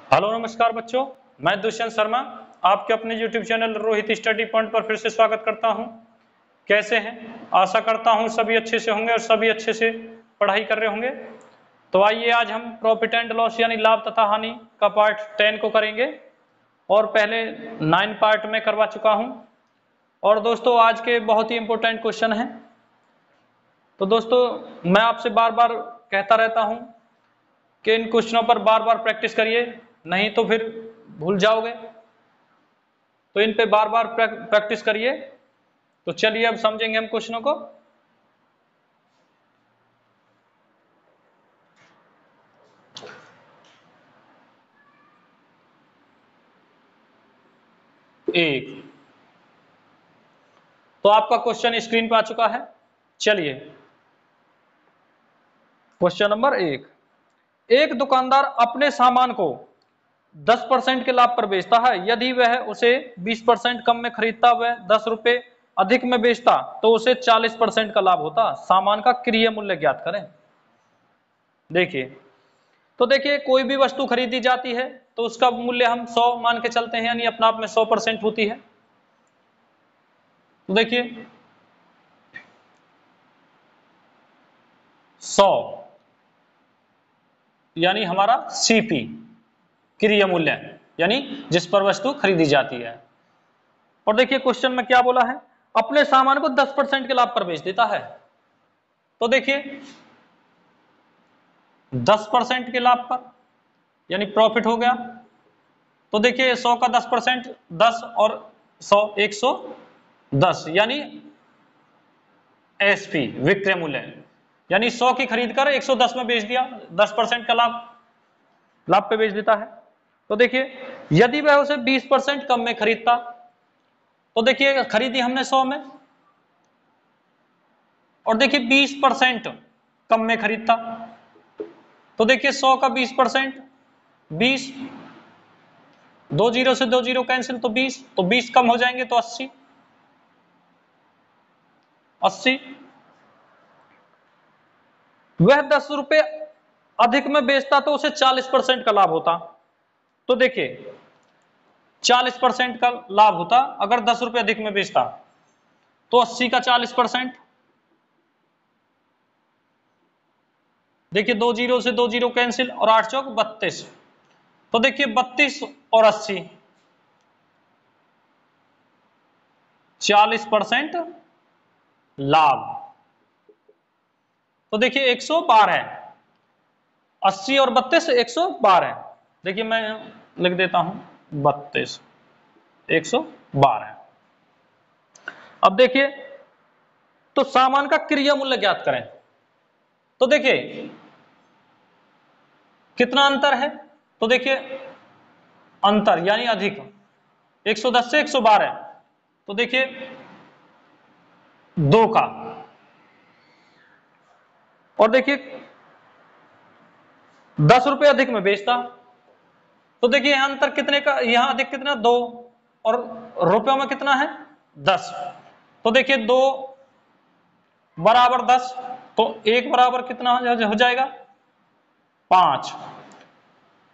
Hello नमस्कार बच्चों, मैं दुष्यंत शर्मा आपके अपने YouTube channel Rohit study point पर फिर से स्वागत करता हूं। कैसे हैं? आशा करता हूं सभी अच्छे से होंगे और सभी अच्छे से पढ़ाई कर रहे होंगे। तो आइए आज हम प्रॉफिट एंड लॉस यानी लाभ तथा हानि का पार्ट 10 को करेंगे और पहले 9 पार्ट में करवा चुका हूं। और दोस्तों आज के बहुत ही इंपॉर्टेंट क्वेश्चन हैं। तो दोस्तों मैं आपसे बार बार कहता रहता हूं कि इन क्वेश्चनों पर बार बार प्रैक्टिस करिए, नहीं तो फिर भूल जाओगे। तो इन पे बार बार प्रैक्टिस करिए। तो चलिए अब समझेंगे हम क्वेश्चनों को। एक तो आपका क्वेश्चन स्क्रीन पे आ चुका है। चलिए क्वेश्चन नंबर एक दुकानदार अपने सामान को 10% के लाभ पर बेचता है। यदि वह उसे 20% कम में खरीदता व 10 रुपए अधिक में बेचता तो उसे 40% का लाभ होता। सामान का क्रय मूल्य ज्ञात करें। देखिए, तो देखिए कोई भी वस्तु खरीदी जाती है तो उसका मूल्य हम 100 मान के चलते हैं, यानी अपना आप में 100% होती है। तो देखिए 100 यानी हमारा सीपी क्रय मूल्य, यानी जिस पर वस्तु खरीदी जाती है। और देखिए क्वेश्चन में क्या बोला है, अपने सामान को 10% के लाभ पर बेच देता है। तो देखिए 10% के लाभ पर यानी प्रॉफिट हो गया। तो देखिए 100 का 10%, 10 और 100 110 यानी एसपी विक्रय मूल्य, यानी 100 की खरीद कर 110 में बेच दिया, 10% का लाभ पे बेच देता है। तो देखिए यदि वह उसे 20% कम में खरीदता, तो देखिए खरीदी हमने 100 में और देखिए 20% कम में खरीदता, तो देखिए 100 का 20%, 20, 2 जीरो से 2 जीरो कैंसिल, तो 20, तो 20 कम हो जाएंगे तो 80, 80। वह 10 रुपए अधिक में बेचता तो उसे 40% का लाभ होता। तो देखिए 40% का लाभ होता अगर 10 रुपए अधिक में बेचता, तो 80 का 40%, देखिए 2 जीरो से 2 जीरो कैंसिल और 8 चौक 32, तो देखिए 32 और 80, 40% लाभ। तो देखिए 112, 80 और 32 112। देखिए मैं लिख देता हूं 32 112। अब देखिए तो सामान का क्रय मूल्य ज्ञात करें। तो देखिए कितना अंतर है, तो देखिए अंतर यानी अधिक 110 से 112, तो देखिए 2 का, और देखिए 10 रुपए अधिक में बेचता, तो देखिए यहां अंतर कितने का, यहां अधिक कितना 2 और रुपयों में कितना है 10, तो देखिए 2 बराबर 10, तो 1 बराबर कितना हो जाएगा 5।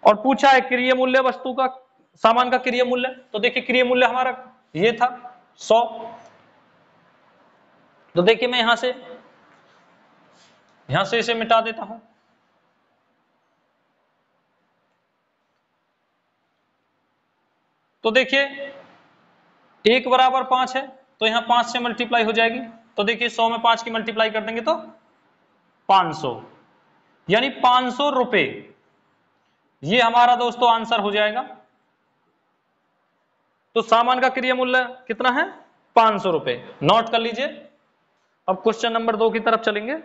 और पूछा है क्रय मूल्य वस्तु का, सामान का क्रय मूल्य, तो देखिए क्रय मूल्य हमारा ये था 100। तो देखिए मैं यहां से इसे मिटा देता हूं। तो देखिए 1 बराबर 5 है, तो यहां 5 से मल्टीप्लाई हो जाएगी, तो देखिए 100 में 5 की मल्टीप्लाई कर देंगे तो 500, यानी 500 रुपए, ये हमारा दोस्तों आंसर हो जाएगा। तो सामान का क्रय मूल्य कितना है 500 रुपए, नोट कर लीजिए। अब क्वेश्चन नंबर 2 की तरफ चलेंगे।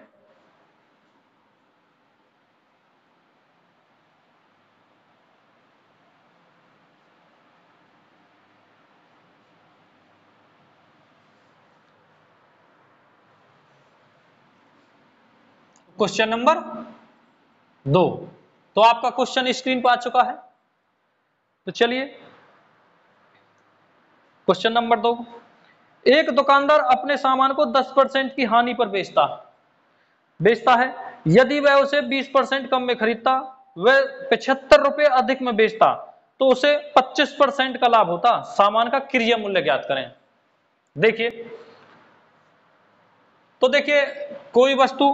क्वेश्चन नंबर 2, तो आपका क्वेश्चन स्क्रीन पर आ चुका है। तो चलिए क्वेश्चन नंबर 2, एक दुकानदार अपने सामान को 10% की हानि पर बेचता है। यदि वह उसे 20% कम में खरीदता वह 75 रुपए अधिक में बेचता तो उसे 25% का लाभ होता। सामान का क्रय मूल्य ज्ञात करें। देखिए, तो देखिए कोई वस्तु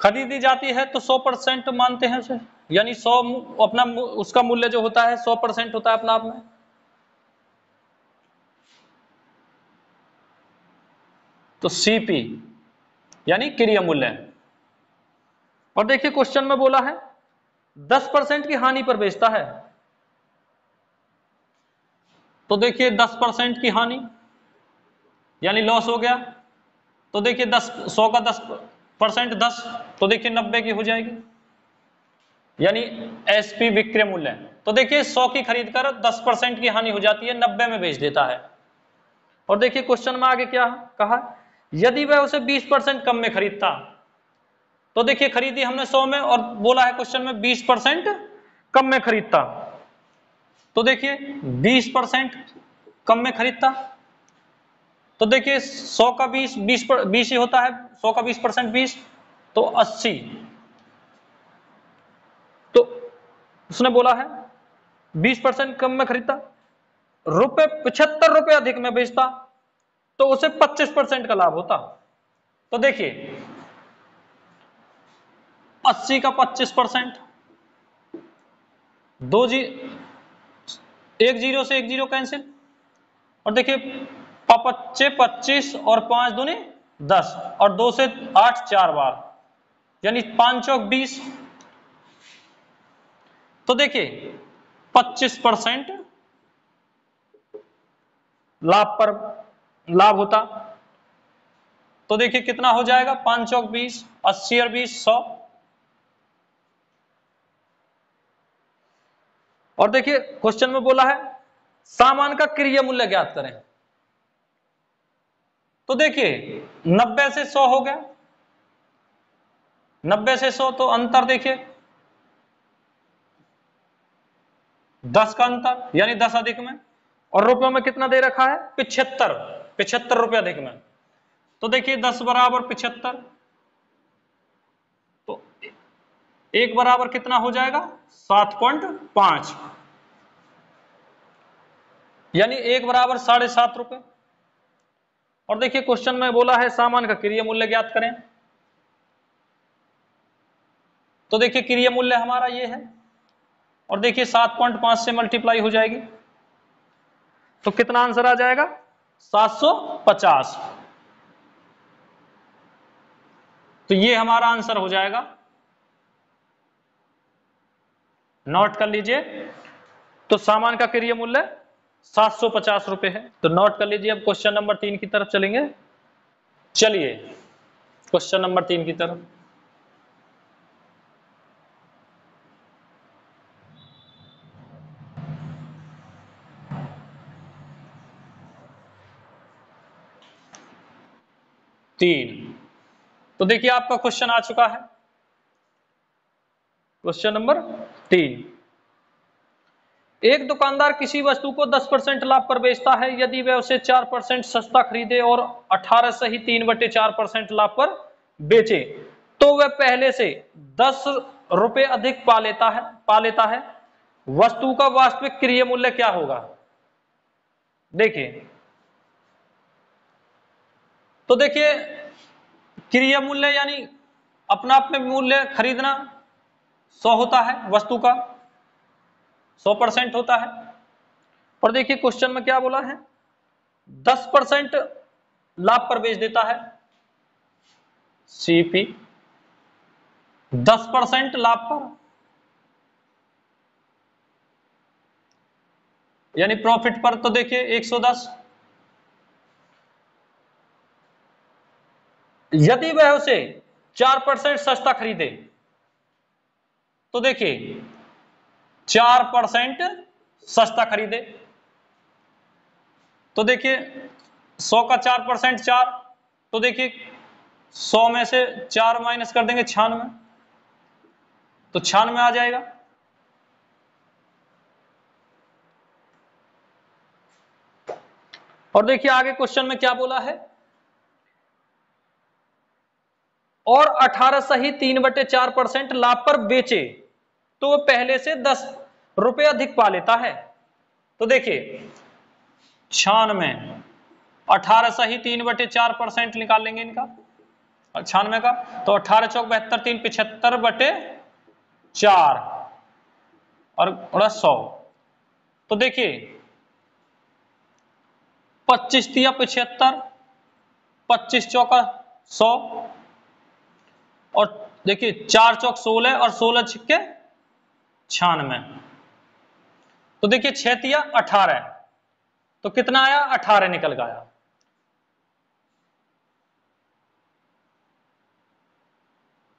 खरीदी जाती है तो 100% मानते हैं उसे, यानी 100 अपना उसका मूल्य जो होता है 100% होता है अपना आप में। तो सीपी यानी क्रय मूल्य। और देखिए क्वेश्चन में बोला है 10% की हानि पर बेचता है, तो देखिए 10% की हानि यानी लॉस हो गया। तो देखिए 100 का 10% 10, तो देखिए 90 की हो जाएगी, यानी एसपी विक्रय मूल्य। तो देखिए 100 की खरीद कर 10% की हानि हो जाती है, 90 में बेच देता है। और देखिए क्वेश्चन में आगे क्या कहा, यदि वह उसे 20% कम में खरीदता, तो देखिए खरीदी हमने 100 में और बोला है क्वेश्चन में 20% कम में खरीदता, तो देखिए 20% कम में खरीदता, तो देखिए 100 का 20 ही होता है, 100 का 20% 20, तो 80। तो उसने बोला है 20% कम में खरीदता, 75 रुपए अधिक में बेचता, तो उसे 25% का लाभ होता। तो देखिए 80 का 25%, एक जीरो से एक जीरो कैंसिल, और देखिए 25 और 5 दूनी 10 और 2 से 8 4 बार, यानी 5 चौक 20। तो देखिए 25% लाभ होता, तो देखिए कितना हो जाएगा, 5 चौक 20, 80 और 20 100। और देखिए क्वेश्चन में बोला है सामान का क्रय मूल्य ज्ञात करें। तो देखिए 90 से 100 हो गया, 90 से 100 तो अंतर देखिए 10 का अंतर, यानी 10 अधिक में, और रुपयों में कितना दे रखा है 75 रुपए अधिक में। तो देखिए 10 बराबर 75, तो 1 बराबर कितना हो जाएगा 7.5, यानी 1 बराबर 7.5 रुपए। और देखिए क्वेश्चन में बोला है सामान का क्रय मूल्य ज्ञात करें। तो देखिए क्रय मूल्य हमारा ये है, और देखिए 7.5 से मल्टीप्लाई हो जाएगी, तो कितना आंसर आ जाएगा 750। तो ये हमारा आंसर हो जाएगा, नोट कर लीजिए। तो सामान का क्रय मूल्य 750 रुपए है, तो नोट कर लीजिए। अब क्वेश्चन नंबर 3 की तरफ चलेंगे। चलिए क्वेश्चन नंबर 3 की तरफ। तीन, तो देखिए आपका क्वेश्चन आ चुका है, क्वेश्चन नंबर 3। एक दुकानदार किसी वस्तु को 10% लाभ पर बेचता है, यदि वह उसे 4% सस्ता खरीदे और 18 सही 3/4% लाभ पर बेचे, तो वह पहले से 10 रुपए अधिक पा लेता है। वस्तु का वास्तविक क्रय मूल्य क्या होगा? देखिए, तो देखिए क्रय मूल्य यानी अपना आप में मूल्य खरीदना 100 होता है, वस्तु का 100% होता है। और देखिए क्वेश्चन में क्या बोला है 10% लाभ पर बेच देता है, सीपी 10% लाभ पर, यानी प्रॉफिट पर, तो देखिए 110। यदि वह उसे 4% सस्ता खरीदे, तो देखिए 4% सस्ता खरीदे, तो देखिए 100 का 4% 4, तो देखिए 100 में से 4 माइनस कर देंगे 96, तो 96 आ जाएगा। और देखिए आगे क्वेश्चन में क्या बोला है, और 18 सही 3/4% लाभ पर बेचे, तो वो पहले से 10 रुपए अधिक पा लेता है। तो देखिए 96, 18 सही 3/4% निकाल लेंगे इनका 96 का, तो 18 चौक 72, 3 75/4 और 100। तो देखिए 25 तिया 75, 25 चौका 100 और देखिए 4 चौक 16 और 16 छिक्के 96। तो देखिए 6 तिया 18, तो कितना आया 18 निकल गया।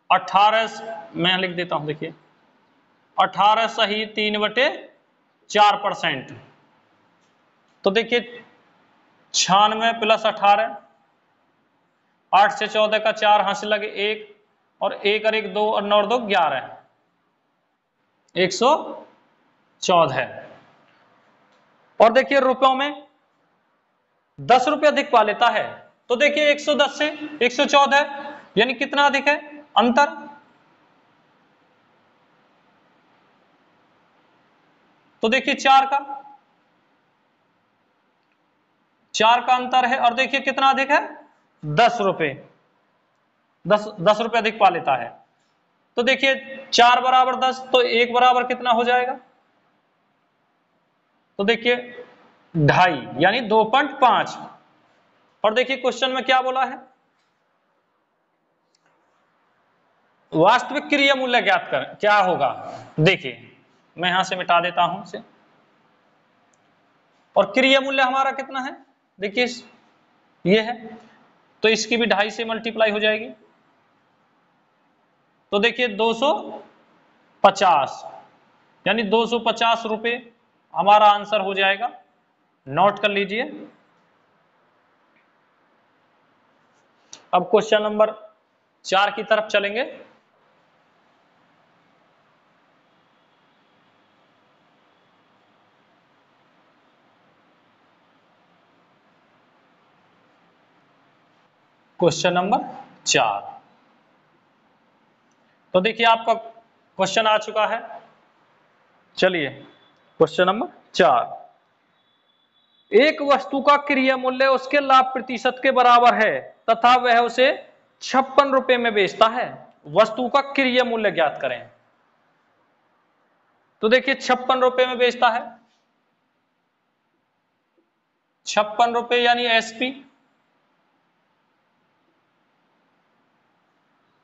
अठारह मैं लिख देता हूं, देखिए 18 सही 3/4%। तो देखिए 96 + 18, 8 से 14 का 4, हासिल लगे 1 और 1 और 1 2 और 9 और 2 11, 114। और देखिए रुपयों में 10 रुपये अधिक पा लेता है। तो देखिए 110 से 114 यानी कितना अधिक है अंतर। तो देखिए 4 का अंतर है और देखिए कितना अधिक है 10 रुपये, 10 रुपये अधिक पा लेता है। तो देखिए 4 बराबर 10, तो 1 बराबर कितना हो जाएगा, तो देखिए 2.5 यानी 2.5। और देखिए क्वेश्चन में क्या बोला है, वास्तविक क्रिया मूल्य ज्ञात कर, क्या होगा। देखिए मैं यहां से मिटा देता हूं इसे, और क्रिया मूल्य हमारा कितना है, देखिए ये है, तो इसकी भी 2.5 से मल्टीप्लाई हो जाएगी। तो देखिए 250 यानी 250 रुपये हमारा आंसर हो जाएगा। नोट कर लीजिए। अब क्वेश्चन नंबर 4 की तरफ चलेंगे। क्वेश्चन नंबर 4, तो देखिए आपका क्वेश्चन आ चुका है। चलिए क्वेश्चन नंबर 4, एक वस्तु का क्रिया मूल्य उसके लाभ प्रतिशत के बराबर है तथा वह उसे 56 रुपए में बेचता है। वस्तु का क्रिया मूल्य ज्ञात करें। तो देखिए 56 रुपए में बेचता है, 56 रुपए यानी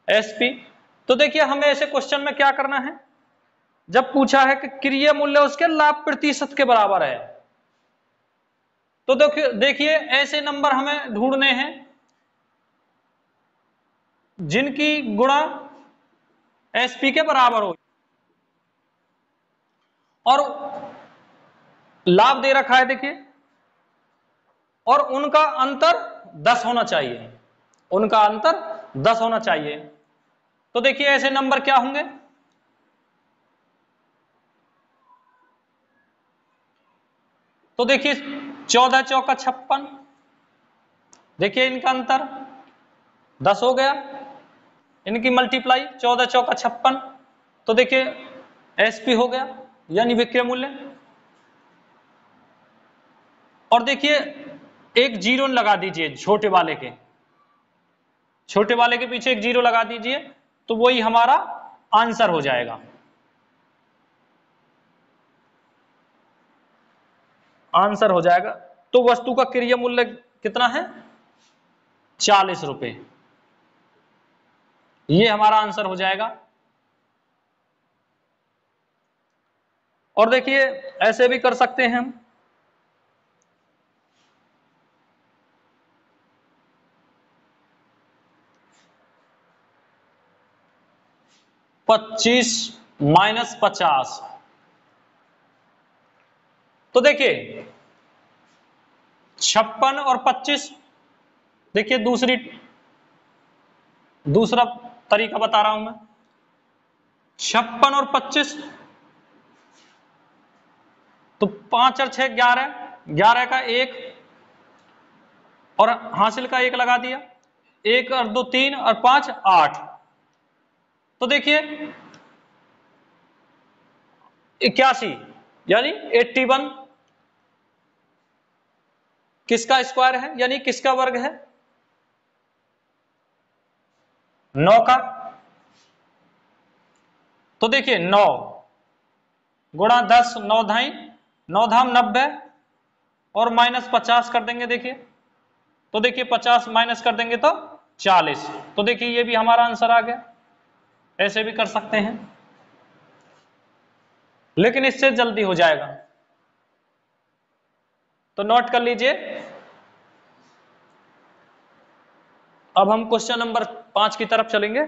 एसपी, तो देखिए हमें ऐसे क्वेश्चन में क्या करना है, जब पूछा है कि क्रिया मूल्य उसके लाभ प्रतिशत के बराबर है, तो देखिए ऐसे नंबर हमें ढूंढने हैं जिनकी गुणा एसपी के बराबर हो, और लाभ दे रखा है देखिए, और उनका अंतर 10 होना चाहिए, उनका अंतर 10 होना चाहिए। तो देखिए ऐसे नंबर क्या होंगे, तो देखिए 14 चौका 56, देखिए इनका अंतर 10 हो गया, इनकी मल्टीप्लाई 14 चौका 56, तो देखिए एसपी हो गया यानी विक्रय मूल्य। और देखिए एक जीरो लगा दीजिए छोटे वाले के, छोटे वाले के पीछे एक जीरो लगा दीजिए, तो वही हमारा आंसर हो जाएगा। आंसर हो जाएगा। तो वस्तु का क्रिया मूल्य कितना है 40 रुपए, ये हमारा आंसर हो जाएगा। और देखिए ऐसे भी कर सकते हैं हम, -50, तो देखिए 56 और 25, देखिए दूसरा तरीका बता रहा हूं मैं, 56 और 25, तो 5 और 6 11, 11 का 1 और हासिल का 1 लगा दिया, 1 और 2 3 और 5 8। तो देखिए 81 यानी 81 किसका स्क्वायर है, यानी किसका वर्ग है, 9 का। तो देखिए 9 गुणा 10, 9 धाई 9 धाम 90 और माइनस 50 कर देंगे। देखिए तो देखिए 50 माइनस कर देंगे तो 40। तो देखिए ये भी हमारा आंसर आ गया। ऐसे भी कर सकते हैं, लेकिन इससे जल्दी हो जाएगा, तो नोट कर लीजिए। अब हम क्वेश्चन नंबर 5 की तरफ चलेंगे।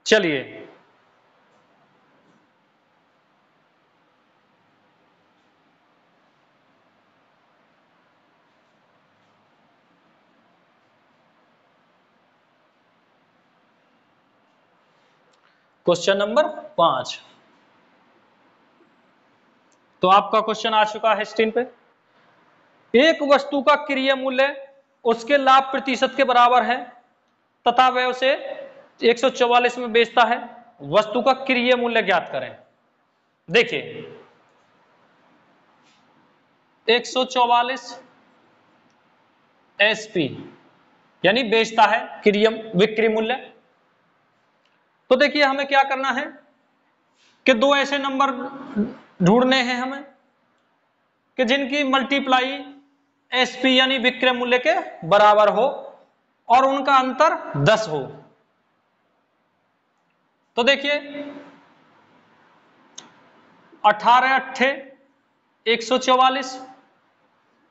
चलिए क्वेश्चन नंबर 5। तो आपका क्वेश्चन आ चुका है स्क्रीन पे। एक वस्तु का क्रिया मूल्य उसके लाभ प्रतिशत के बराबर है तथा वह उसे 144 में बेचता है। वस्तु का क्रिया मूल्य ज्ञात करें। देखिए 144 एसपी यानी बेचता है, क्रिया विक्रय मूल्य। तो देखिए हमें क्या करना है कि दो ऐसे नंबर ढूंढने हैं हमें कि जिनकी मल्टीप्लाई एसपी यानी विक्रय मूल्य के बराबर हो और उनका अंतर 10 हो। तो देखिए 18 अट्ठे 144।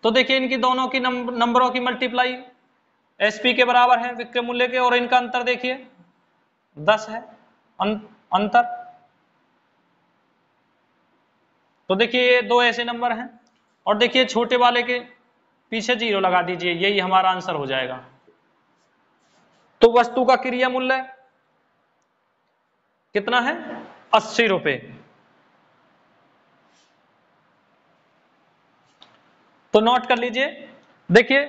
तो देखिए इनकी दोनों की नंबरों की मल्टीप्लाई एसपी के बराबर है विक्रय मूल्य के, और इनका अंतर देखिए 10 है अंतर। तो देखिए ये दो ऐसे नंबर हैं, और देखिए छोटे वाले के पीछे 0 लगा दीजिए, यही हमारा आंसर हो जाएगा। तो वस्तु का क्रिया मूल्य कितना है, 80 रुपए। तो नोट कर लीजिए। देखिए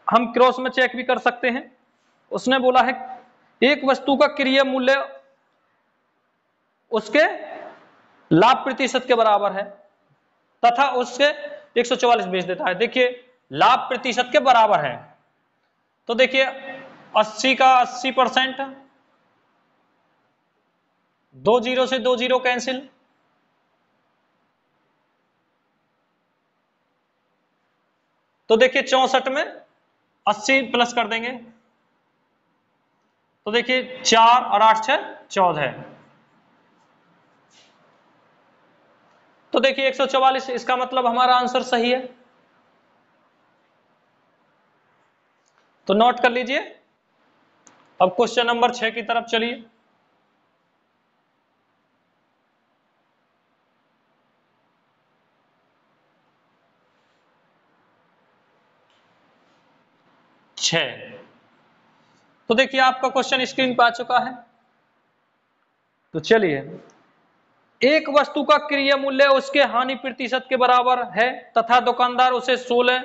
हम क्रॉस में चेक भी कर सकते हैं। उसने बोला है एक वस्तु का क्रिया मूल्य उसके लाभ प्रतिशत के बराबर है तथा उसके 144 बेच देता है। देखिए लाभ प्रतिशत के बराबर है, तो देखिए 80 का 80%, 2 जीरो से 2 जीरो कैंसिल, तो देखिए 64 में 80 प्लस कर देंगे, तो देखिए 4 और 8 6 14। तो देखिए 144, इसका मतलब हमारा आंसर सही है। तो नोट कर लीजिए। अब क्वेश्चन नंबर 6 की तरफ चलिए। तो देखिए आपका क्वेश्चन स्क्रीन पर आ चुका है। तो चलिए, एक वस्तु का क्रिया मूल्य उसके हानि प्रतिशत के बराबर है तथा दुकानदार उसे 16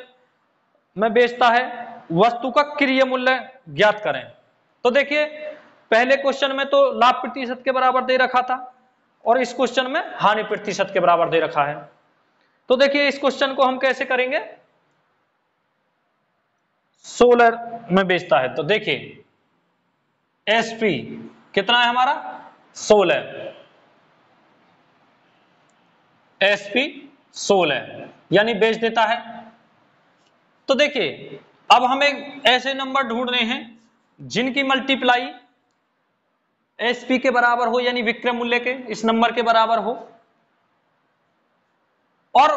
में बेचता है। वस्तु का क्रिया मूल्य ज्ञात करें। तो देखिए पहले क्वेश्चन में तो लाभ प्रतिशत के बराबर दे रखा था और इस क्वेश्चन में हानि प्रतिशत के बराबर दे रखा है। तो देखिए इस क्वेश्चन को हम कैसे करेंगे, 16 में बेचता है। तो देखिए एसपी कितना है हमारा, 16, एसपी 16 यानी बेच देता है। तो देखिए अब हमें ऐसे नंबर ढूंढने हैं जिनकी मल्टीप्लाई एसपी के बराबर हो यानी विक्रय मूल्य के इस नंबर के बराबर हो, और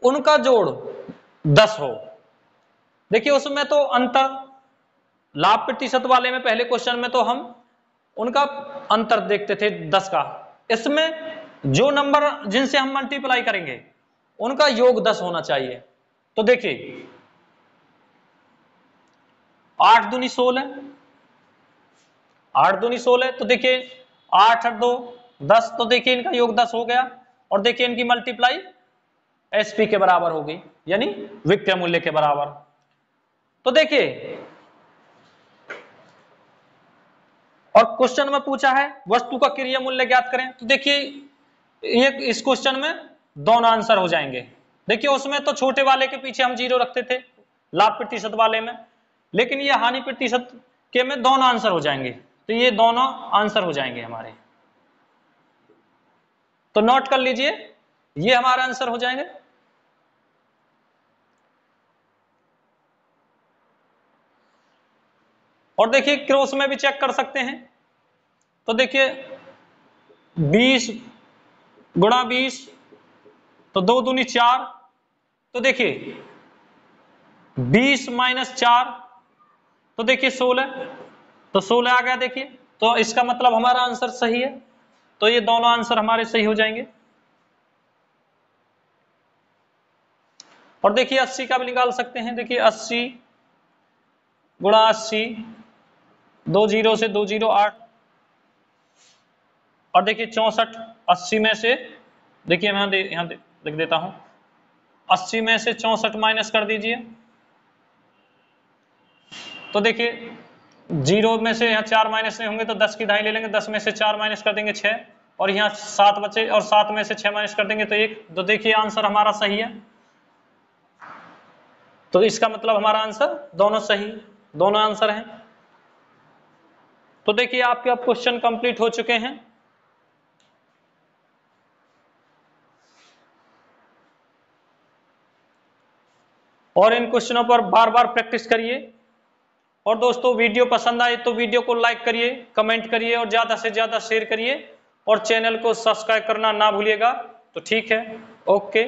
उनका जोड़ 10 हो। देखिए उसमें तो अंतर लाभ प्रतिशत वाले में पहले क्वेश्चन में तो हम उनका अंतर देखते थे 10 का। इसमें जो नंबर जिनसे हम मल्टीप्लाई करेंगे उनका योग 10 होना चाहिए। तो देखिए 8 दूनी 16, 8 दूनी 16, तो देखिए 8 और 2 10, तो देखिए इनका योग 10 हो गया, और देखिए इनकी मल्टीप्लाई एसपी के बराबर हो गई यानी विक्रय मूल्य के बराबर। तो देखिए और क्वेश्चन में पूछा है वस्तु का क्रिया मूल्य ज्ञात करें, तो देखिए ये इस क्वेश्चन में दोनों आंसर हो जाएंगे। देखिए उसमें तो छोटे वाले के पीछे हम 0 रखते थे लाभ प्रतिशत वाले में, लेकिन ये हानि प्रतिशत के में दोनों आंसर हो जाएंगे, तो ये दोनों आंसर हो जाएंगे हमारे। तो नोट कर लीजिए ये हमारा आंसर हो जाएंगे। और देखिए क्रॉस में भी चेक कर सकते हैं, तो देखिए 20 गुणा 20 तो 2 दूनी 4, तो देखिए 20 माइनस 4 तो देखिए 16, तो 16 आ गया देखिए, तो इसका मतलब हमारा आंसर सही है, तो ये दोनों आंसर हमारे सही हो जाएंगे। और देखिए 80 का भी निकाल सकते हैं, देखिए 80 गुणा 80 2 0 से 2 0 8, और देखिए 64 80 में से देखिए मैं यहाँ लिख देता हूं, 80 में से 64 माइनस कर दीजिए, तो देखिए 0 में से यहाँ 4 माइनस नहीं होंगे तो 10 की दहाई ले लेंगे, 10 में से 4 माइनस कर देंगे 6, और यहाँ 7 बचे और 7 में से 6 माइनस कर देंगे तो 1, तो देखिए आंसर हमारा सही है। तो इसका मतलब हमारा आंसर दोनों सही, दोनों आंसर हैं। तो देखिए आपके अब क्वेश्चन कंप्लीट हो चुके हैं। और इन क्वेश्चनों पर बार बार प्रैक्टिस करिए। और दोस्तों वीडियो पसंद आए तो वीडियो को लाइक करिए, कमेंट करिए और ज्यादा से ज्यादा शेयर करिए, और चैनल को सब्सक्राइब करना ना भूलिएगा। तो ठीक है, ओके।